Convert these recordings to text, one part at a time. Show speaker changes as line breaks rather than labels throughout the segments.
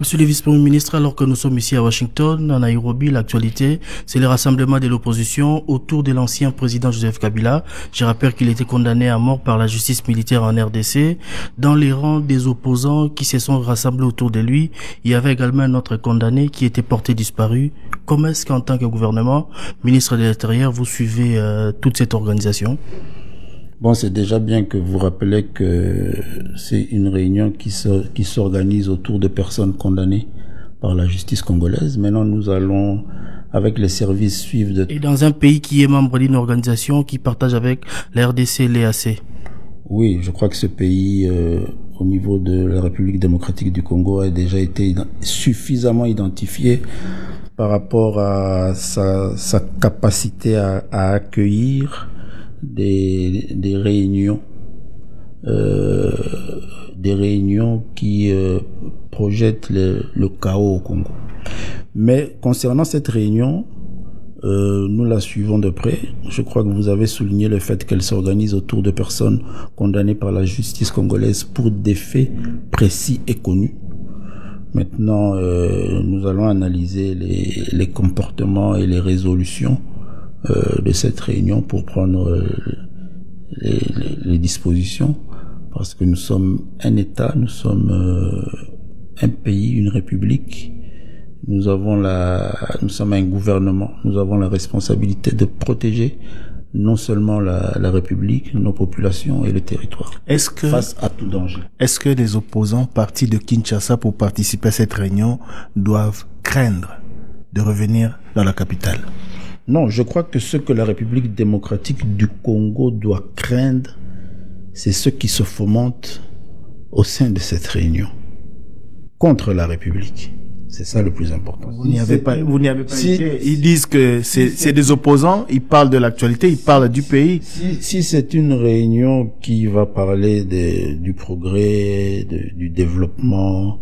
Monsieur le vice-premier ministre, alors que nous sommes ici à Washington, à Nairobi, l'actualité, c'est le rassemblement de l'opposition autour de l'ancien président Joseph Kabila. Je rappelle qu'il était condamné à mort par la justice militaire en RDC. Dans les rangs des opposants qui se sont rassemblés autour de lui, il y avait également un autre condamné qui était porté disparu. Comment est-ce qu'en tant que gouvernement, ministre de l'Intérieur, vous suivez toute cette organisation?
Bon, c'est déjà bien que vous rappelez que c'est une réunion qui s'organise autour de personnes condamnées par la justice congolaise. Maintenant, nous allons, avec les services, suivre de...
Et dans un pays qui est membre d'une organisation qui partage avec la RDC et l'EAC.
Oui, je crois que ce pays, au niveau de la République démocratique du Congo, a déjà été suffisamment identifié par rapport à sa capacité à accueillir des réunions qui projettent le chaos au Congo. Mais concernant cette réunion, nous la suivons de près. Je crois que vous avez souligné le fait qu'elle s'organise autour de personnes condamnées par la justice congolaise pour des faits précis et connus. Maintenant, nous allons analyser les comportements et les résolutions de cette réunion pour prendre les dispositions, parce que nous sommes un État, nous sommes un pays, une république, nous sommes un gouvernement, nous avons la responsabilité de protéger non seulement la République, nos populations et le territoire face à tout danger.
Est-ce que les opposants partis de Kinshasa pour participer à cette réunion doivent craindre de revenir dans la capitale?
Non, je crois que ce que la République démocratique du Congo doit craindre, c'est ce qui se fomente au sein de cette réunion contre la République. C'est ça le plus important.
Vous n'y avez pas été. Ils disent que c'est des opposants, ils parlent de l'actualité, ils parlent du pays.
Si c'est une réunion qui va parler du progrès, du développement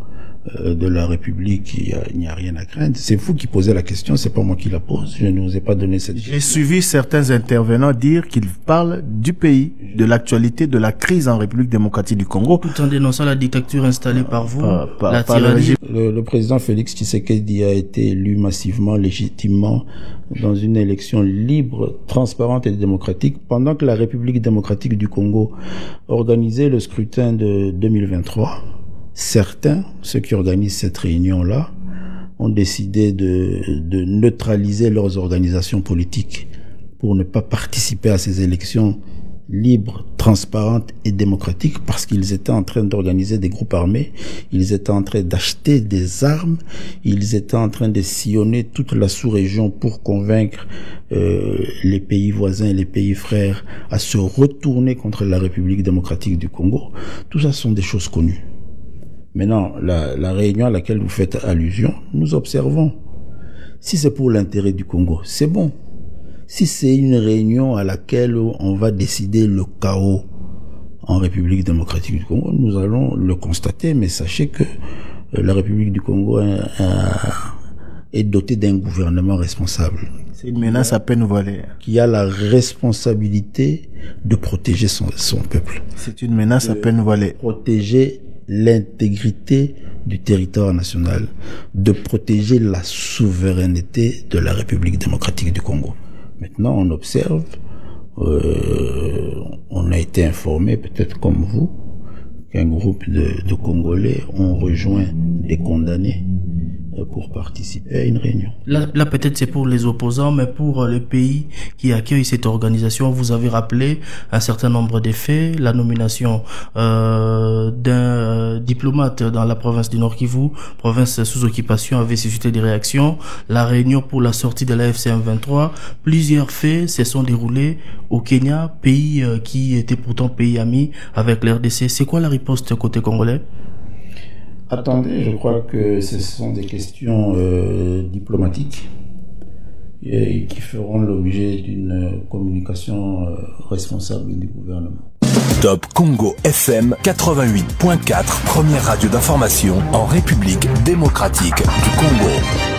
de la République, il n'y a rien à craindre. C'est vous qui posez la question, c'est pas moi qui la pose. Je ne vous ai pas donné cette question.
J'ai suivi certains intervenants dire qu'ils parlent du pays, de l'actualité, de la crise en République démocratique du Congo.
Tout en dénonçant la dictature installée par vous, la tyrannie.
Le président Félix Tshisekedi a été élu massivement, légitimement, dans une élection libre, transparente et démocratique, pendant que la République démocratique du Congo organisait le scrutin de 2023. Certains, ceux qui organisent cette réunion-là, ont décidé de neutraliser leurs organisations politiques pour ne pas participer à ces élections libres, transparentes et démocratiques, parce qu'ils étaient en train d'organiser des groupes armés, ils étaient en train d'acheter des armes, ils étaient en train de sillonner toute la sous-région pour convaincre les pays voisins et les pays frères à se retourner contre la République démocratique du Congo. Tout ça sont des choses connues. Maintenant, la réunion à laquelle vous faites allusion, nous observons. Si c'est pour l'intérêt du Congo, c'est bon. Si c'est une réunion à laquelle on va décider le chaos en République démocratique du Congo, nous allons le constater, mais sachez que la République du Congo est dotée d'un gouvernement responsable.
C'est une menace à peine voilée.
Qui a la responsabilité de protéger son peuple.
C'est une menace à peine voilée.
Protéger l'intégrité du territoire national, de protéger la souveraineté de la République démocratique du Congo. Maintenant, on observe, on a été informé, peut-être comme vous, qu'un groupe de Congolais ont rejoint des condamnés pour participer à une réunion.
Là peut-être c'est pour les opposants, mais pour le pays qui accueille cette organisation, vous avez rappelé un certain nombre de faits, la nomination d'un diplomate dans la province du Nord Kivu, province sous occupation, avait suscité des réactions, la réunion pour la sortie de la FCM23, plusieurs faits se sont déroulés au Kenya, pays qui était pourtant pays ami avec l'RDC. C'est quoi la riposte côté congolais?
Attendez, je crois que ce sont des questions diplomatiques et qui feront l'objet d'une communication responsable du gouvernement.
Top Congo FM 88.4, première radio d'information en République démocratique du Congo.